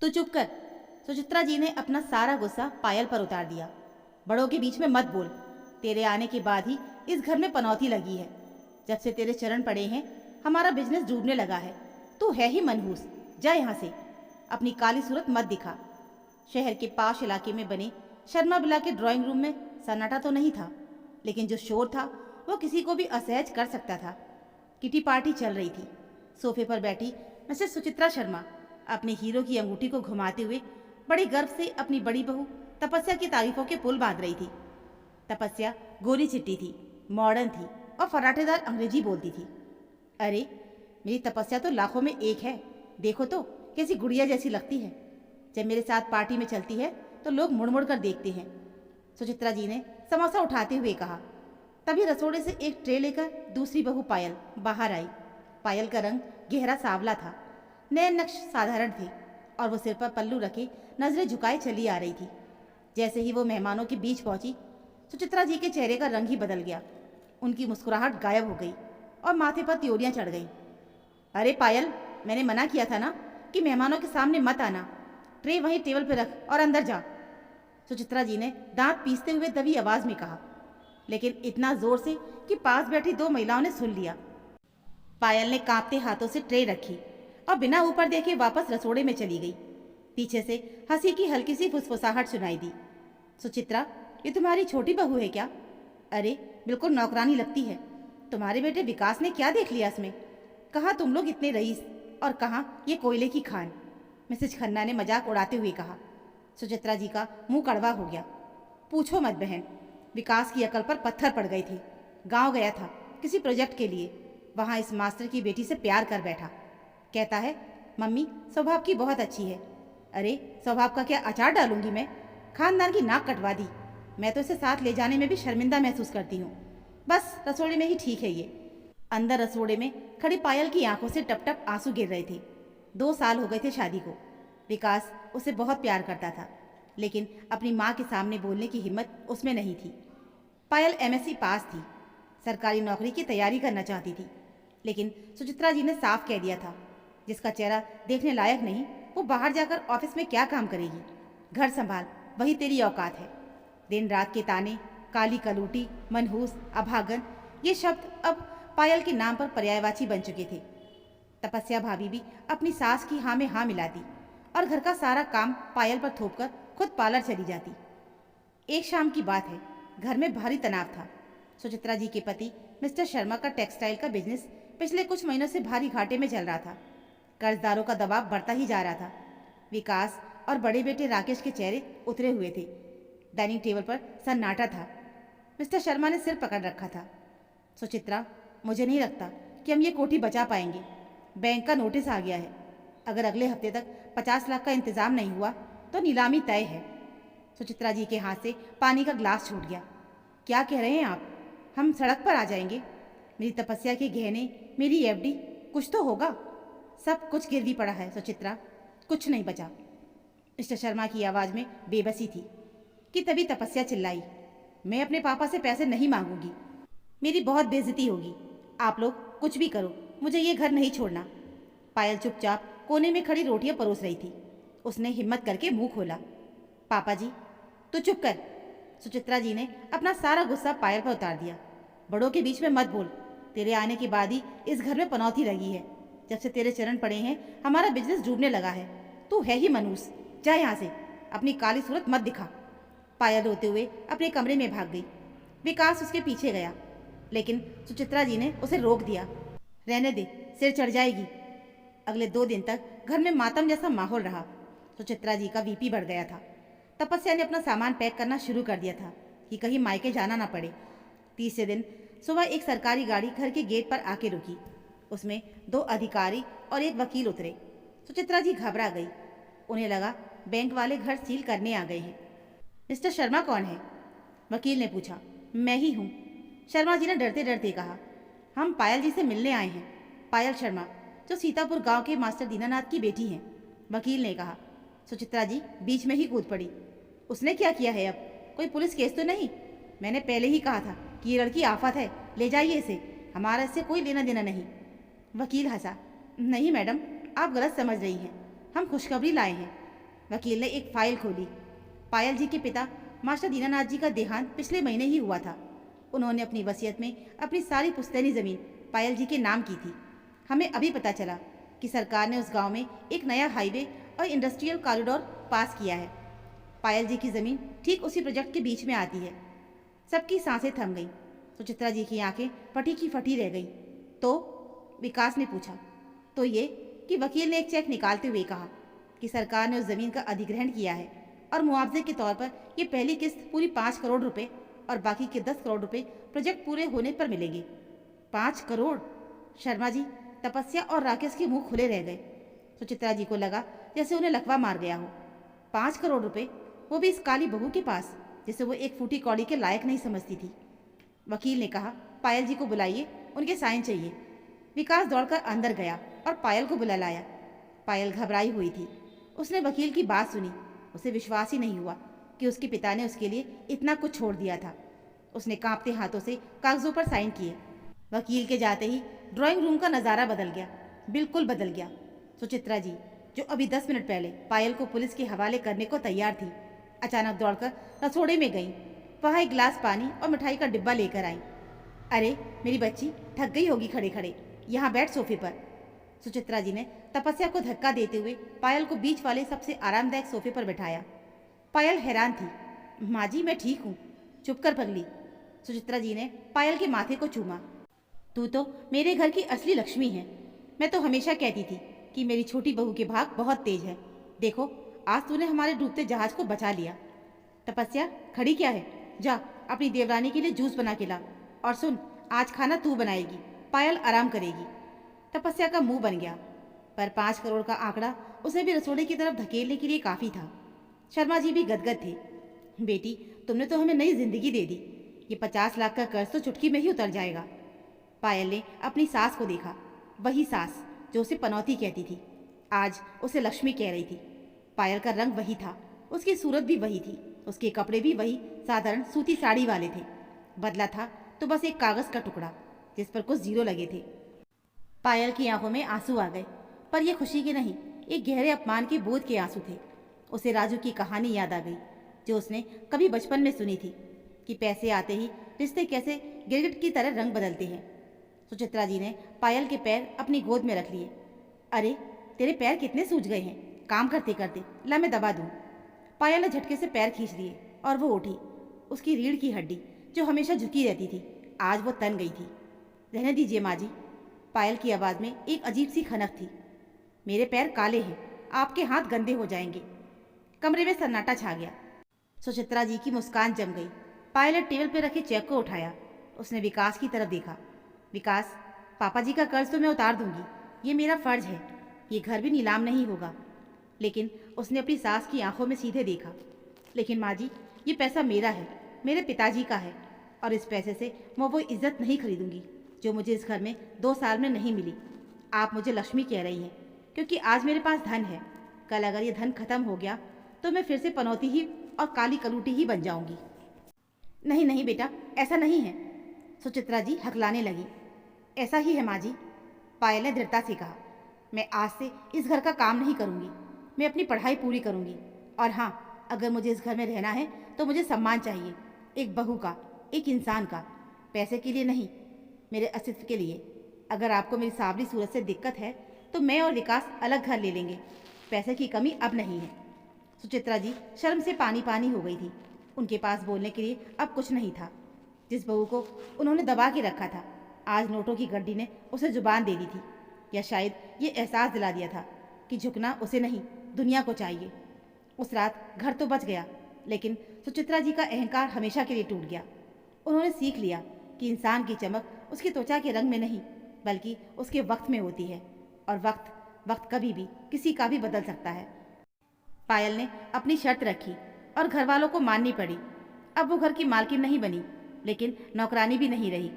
तू चुप कर। सुचित्रा जी ने अपना सारा गुस्सा पायल पर उतार दिया। बड़ों के बीच में मत बोल। तेरे आने के बाद ही इस घर में पनौती लगी है। जब से तेरे चरण पड़े हैं हमारा बिजनेस डूबने लगा है। तू है ही मनहूस। जा यहाँ से, अपनी काली सूरत मत दिखा। शहर के पाश इलाके में बने शर्मा बिला के ड्राइंग रूम में सन्नाटा तो नहीं था, लेकिन जो शोर था वो किसी को भी असहज कर सकता था। किटी पार्टी चल रही थी। सोफे पर बैठी मिसेस सुचित्रा शर्मा अपने हीरो की अंगूठी को घुमाते हुए बड़े गर्व से अपनी बड़ी बहू तपस्या की तारीफों के पुल बांध रही थी। तपस्या गोरी चिट्टी थी, मॉडर्न थी और फराटेदार अंग्रेजी बोलती थी। अरे, मेरी तपस्या तो लाखों में एक है। देखो तो कैसी गुड़िया जैसी लगती है। जब मेरे साथ पार्टी में चलती है तो लोग मुड़ मुड़ कर देखते हैं। सुचित्रा जी ने समोसा उठाते हुए कहा। तभी रसोड़े से एक ट्रे लेकर दूसरी बहू पायल बाहर आई। पायल का रंग गहरा सांवला था, नए नक्श साधारण थे और वो सिर पर पल्लू रखे नजरें झुकाए चली आ रही थी। जैसे ही वो मेहमानों के बीच पहुंची, सुचित्रा जी के चेहरे का रंग ही बदल गया। उनकी मुस्कुराहट गायब हो गई और माथे पर त्योरियां चढ़ गईं। अरे पायल, मैंने मना किया था ना कि मेहमानों के सामने मत आना। ट्रे वहीं टेबल पर रख और अंदर जा। सुचित्रा जी ने दांत पीसते हुए दबी आवाज में कहा, लेकिन इतना जोर से कि पास बैठी दो महिलाओं ने सुन लिया। पायल ने कांपते हाथों से ट्रे रखी और बिना ऊपर देखे वापस रसोड़े में चली गई। पीछे से हंसी की हल्की सी फुसफुसाहट सुनाई दी। सुचित्रा, ये तुम्हारी छोटी बहू है क्या? अरे, बिल्कुल नौकरानी लगती है। तुम्हारे बेटे विकास ने क्या देख लिया इसमें? कहाँ तुम लोग इतने रईस और कहाँ ये कोयले की खान। मिसेज खन्ना ने मजाक उड़ाते हुए कहा। सुचित्रा जी का मुंह कड़वा हो गया। पूछो मत बहन, विकास की अकल पर पत्थर पड़ गए थे। गांव गया था किसी प्रोजेक्ट के लिए। वहां इस मास्टर की बेटी से प्यार कर बैठा। कहता है मम्मी स्वभाव की बहुत अच्छी है। अरे, स्वभाव का क्या अचार डालूंगी मैं? खानदान की नाक कटवा दी। मैं तो इसे साथ ले जाने में भी शर्मिंदा महसूस करती हूँ। बस रसोड़े में ही ठीक है ये। अंदर रसोड़े में खड़ी पायल की आंखों से टप टप आंसू गिर रहे थे। 2 साल हो गए थे शादी को। विकास उसे बहुत प्यार करता था, लेकिन अपनी माँ के सामने बोलने की हिम्मत उसमें नहीं थी। पायल एमएससी पास थी, सरकारी नौकरी की तैयारी करना चाहती थी, लेकिन सुचित्रा जी ने साफ कह दिया था, जिसका चेहरा देखने लायक नहीं वो बाहर जाकर ऑफिस में क्या काम करेगी। घर संभाल, वही तेरी औकात है। दिन रात के ताने, काली कलूटी, मनहूस, अभागन, ये शब्द अब पायल के नाम पर पर्यायवाची बन चुके थे। तपस्या भाभी भी अपनी सास की हाँ में हाँ मिलाती और घर का सारा काम पायल पर थोपकर खुद पार्लर चली जाती। एक शाम की बात है, घर में भारी तनाव था। सुचित्रा जी के पति मिस्टर शर्मा का टेक्सटाइल का बिजनेस पिछले कुछ महीनों से भारी घाटे में चल रहा था। कर्जदारों का दबाव बढ़ता ही जा रहा था। विकास और बड़े बेटे राकेश के चेहरे उतरे हुए थे। डाइनिंग टेबल पर सन्नाटा था। मिस्टर शर्मा ने सिर पकड़ रखा था। सुचित्रा, मुझे नहीं लगता कि हम ये कोठी बचा पाएंगे। बैंक का नोटिस आ गया है। अगर अगले हफ्ते तक 50 लाख का इंतजाम नहीं हुआ तो नीलामी तय है। सुचित्रा जी के हाथ से पानी का ग्लास छूट गया। क्या कह रहे हैं आप? हम सड़क पर आ जाएंगे? मेरी तपस्या के गहने, मेरी एफडी, कुछ तो होगा। सब कुछ गिरवी पड़ा है सुचित्रा, कुछ नहीं बचा। मिस्टर शर्मा की आवाज़ में बेबसी थी कि तभी तपस्या चिल्लाई, मैं अपने पापा से पैसे नहीं मांगूंगी। मेरी बहुत बेइज्जती होगी। आप लोग कुछ भी करो, मुझे ये घर नहीं छोड़ना। पायल चुपचाप कोने में खड़ी रोटियां परोस रही थी। उसने हिम्मत करके मुंह खोला। पापा जी, तू चुप कर। सुचित्रा जी ने अपना सारा गुस्सा पायल पर उतार दिया। बड़ों के बीच में मत बोल। तेरे आने के बाद ही इस घर में पनौती लगी है। जब से तेरे चरण पड़े हैं हमारा बिजनेस डूबने लगा है। तू है ही मनूस। जा यहाँ से, अपनी काली सूरत मत दिखा। पायल रोते हुए अपने कमरे में भाग गई। विकास उसके पीछे गया, लेकिन सुचित्रा जी ने उसे रोक दिया। रहने दे, सिर चढ़ जाएगी। अगले 2 दिन तक घर में मातम जैसा माहौल रहा। सुचित्रा जी का बीपी बढ़ गया था। तपस्या ने अपना सामान पैक करना शुरू कर दिया था कि कहीं मायके जाना ना पड़े। तीसरे दिन सुबह एक सरकारी गाड़ी घर के गेट पर आके रुकी। उसमें 2 अधिकारी और एक वकील उतरे। सुचित्रा जी घबरा गई। उन्हें लगा बैंक वाले घर सील करने आ गए हैं। मिस्टर शर्मा कौन है? वकील ने पूछा। मैं ही हूँ, शर्मा जी ने डरते डरते कहा। हम पायल जी से मिलने आए हैं। पायल शर्मा, जो सीतापुर गांव के मास्टर दीनानाथ की बेटी हैं, वकील ने कहा। सुचित्रा जी बीच में ही कूद पड़ी। उसने क्या किया है अब? कोई पुलिस केस तो नहीं? मैंने पहले ही कहा था कि ये लड़की आफत है, ले जाइए इसे, हमारा इससे कोई लेना देना नहीं। वकील हंसा। नहीं मैडम, आप गलत समझ रही हैं। हम खुशखबरी लाए हैं। वकील ने एक फाइल खोली। पायल जी के पिता मास्टर दीनानाथ जी का देहांत पिछले महीने ही हुआ था। उन्होंने अपनी वसीयत में अपनी सारी पुश्तैनी ज़मीन पायल जी के नाम की थी। हमें अभी पता चला कि सरकार ने उस गांव में एक नया हाईवे और इंडस्ट्रियल कॉरिडोर पास किया है। पायल जी की ज़मीन ठीक उसी प्रोजेक्ट के बीच में आती है। सबकी सांसें थम गईं। सुचित्रा जी की आंखें फटी की फटी रह गईं। तो विकास ने पूछा। तो ये कि वकील ने एक चेक निकालते हुए कहा कि सरकार ने उस ज़मीन का अधिग्रहण किया है और मुआवजे के तौर पर ये पहली किस्त पूरी 5 करोड़ रुपए और बाकी के 10 करोड़ रुपए प्रोजेक्ट पूरे होने पर मिलेंगे। 5 करोड़! शर्मा जी, तपस्या और राकेश के मुंह खुले रह गए। सुचित्रा जी को लगा जैसे उन्हें लकवा मार गया हो। 5 करोड़ रुपए, वो भी इस काली बहू के पास, जिसे वो एक फूटी कौड़ी के लायक नहीं समझती थी। वकील ने कहा, पायल जी को बुलाइए, उनके साइन चाहिए। विकास दौड़कर अंदर गया और पायल को बुला लाया। पायल घबराई हुई थी। उसने वकील की बात सुनी। उसे विश्वास ही नहीं हुआ कि उसके पिता ने उसके लिए इतना कुछ छोड़ दिया था। उसने कांपते हाथों से कागजों पर साइन किए। वकील के जाते ही ड्राइंग रूम का नज़ारा बदल गया, बिल्कुल बदल गया। सुचित्रा जी, जो अभी 10 मिनट पहले पायल को पुलिस के हवाले करने को तैयार थी, अचानक दौड़कर रसोड़े में गई। वहाँ एक गिलास पानी और मिठाई का डिब्बा लेकर आई। अरे मेरी बच्ची, थक गई होगी खड़े खड़े, यहाँ बैठ सोफे पर। सुचित्रा जी ने तपस्या को धक्का देते हुए पायल को बीच वाले सबसे आरामदायक सोफे पर बैठाया। पायल हैरान थी। माँ जी, मैं ठीक हूँ, चुप कर पगली। सुचित्रा जी ने पायल के माथे को चूमा। तू तो मेरे घर की असली लक्ष्मी है। मैं तो हमेशा कहती थी कि मेरी छोटी बहू के भाग बहुत तेज है। देखो, आज तूने हमारे डूबते जहाज को बचा लिया। तपस्या, खड़ी क्या है? जा अपनी देवरानी के लिए जूस बना के ला। और सुन, आज खाना तू बनाएगी, पायल आराम करेगी। तपस्या का मुंह बन गया, पर 5 करोड़ का आंकड़ा उसे भी रसोड़े की तरफ धकेलने के लिए काफ़ी था। शर्मा जी भी गदगद थे। बेटी, तुमने तो हमें नई जिंदगी दे दी। ये 50 लाख का कर्ज तो चुटकी में ही उतर जाएगा। पायल ने अपनी सास को देखा, वही सास जो उसे पनौती कहती थी, आज उसे लक्ष्मी कह रही थी। पायल का रंग वही था, उसकी सूरत भी वही थी, उसके कपड़े भी वही साधारण सूती साड़ी वाले थे। बदला था तो बस एक कागज़ का टुकड़ा जिस पर कुछ जीरो लगे थे। पायल की आंखों में आंसू आ गए, पर ये खुशी के नहीं, एक गहरे अपमान के बोध के आंसू थे। उसे राजू की कहानी याद आ गई जो उसने कभी बचपन में सुनी थी कि पैसे आते ही रिश्ते कैसे गिरगिट की तरह रंग बदलते हैं। सुचित्रा जी ने पायल के पैर अपनी गोद में रख लिए। अरे तेरे पैर कितने सूज गए हैं काम करते करते, ला मैं दबा दूं। पायल ने झटके से पैर खींच लिए और वो उठी। उसकी रीढ़ की हड्डी जो हमेशा झुकी रहती थी, आज वो तन गई थी। रहने दीजिए माँ जी। पायल की आवाज़ में एक अजीब सी खनक थी। मेरे पैर काले हैं, आपके हाथ गंदे हो जाएंगे। कमरे में सन्नाटा छा गया। सुचित्रा जी की मुस्कान जम गई। पायल ने टेबल पर रखे चेक को उठाया। उसने विकास की तरफ देखा। विकास, पापा जी का कर्ज तो मैं उतार दूंगी, ये मेरा फर्ज है। ये घर भी नीलाम नहीं होगा। लेकिन उसने अपनी सास की आंखों में सीधे देखा। लेकिन माँ जी, ये पैसा मेरा है, मेरे पिताजी का है, और इस पैसे से मैं वो इज्जत नहीं खरीदूंगी जो मुझे इस घर में 2 साल में नहीं मिली। आप मुझे लक्ष्मी कह रही हैं क्योंकि आज मेरे पास धन है। कल अगर ये धन खत्म हो गया तो मैं फिर से पनौती ही और काली कलूटी ही बन जाऊंगी। नहीं नहीं बेटा, ऐसा नहीं है। सुचित्रा जी हकलाने लगी। ऐसा ही है माँ जी। पायल ने दृढ़ता से कहा। मैं आज से इस घर का काम नहीं करूँगी। मैं अपनी पढ़ाई पूरी करूँगी। और हाँ, अगर मुझे इस घर में रहना है तो मुझे सम्मान चाहिए, एक बहू का, एक इंसान का। पैसे के लिए नहीं, मेरे अस्तित्व के लिए। अगर आपको मेरी सावरी सूरत से दिक्कत है तो मैं और विकास अलग घर ले लेंगे। पैसे की कमी अब नहीं है। सुचित्रा जी शर्म से पानी पानी हो गई थी। उनके पास बोलने के लिए अब कुछ नहीं था। जिस बहू को उन्होंने दबा के रखा था, आज नोटों की गड्डी ने उसे जुबान दे दी थी, या शायद ये एहसास दिला दिया था कि झुकना उसे नहीं, दुनिया को चाहिए। उस रात घर तो बच गया, लेकिन सुचित्रा जी का अहंकार हमेशा के लिए टूट गया। उन्होंने सीख लिया कि इंसान की चमक उसकी त्वचा के रंग में नहीं, बल्कि उसके वक्त में होती है, और वक्त कभी भी किसी का भी बदल सकता है। पायल ने अपनी शर्त रखी और घर वालों को माननी पड़ी। अब वो घर की मालकिन नहीं बनी, लेकिन नौकरानी भी नहीं रही।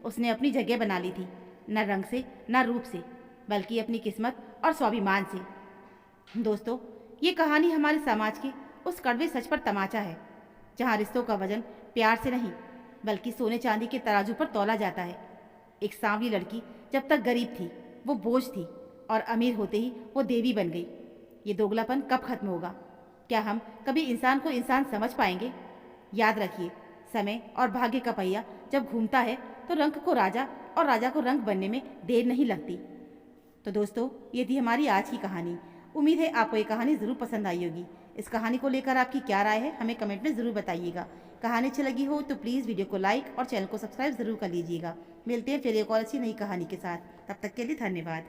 उसने अपनी जगह बना ली थी, न रंग से न रूप से, बल्कि अपनी किस्मत और स्वाभिमान से। दोस्तों, ये कहानी हमारे समाज के उस कड़वे सच पर तमाचा है, जहाँ रिश्तों का वजन प्यार से नहीं बल्कि सोने चांदी के तराजू पर तौला जाता है। एक सांवली लड़की जब तक गरीब थी वो बोझ थी, और अमीर होते ही वो देवी बन गई। ये दोगलापन कब खत्म होगा? क्या हम कभी इंसान को इंसान समझ पाएंगे? याद रखिए, समय और भाग्य का पहिया जब घूमता है तो रंग को राजा और राजा को रंग बनने में देर नहीं लगती। तो दोस्तों, ये थी हमारी आज की कहानी। उम्मीद है आपको ये कहानी ज़रूर पसंद आई होगी। इस कहानी को लेकर आपकी क्या राय है हमें कमेंट में ज़रूर बताइएगा। कहानी अच्छी लगी हो तो प्लीज़ वीडियो को लाइक और चैनल को सब्सक्राइब ज़रूर कर लीजिएगा। मिलते हैं फिर एक और अच्छी नई कहानी के साथ। तब तक के लिए धन्यवाद।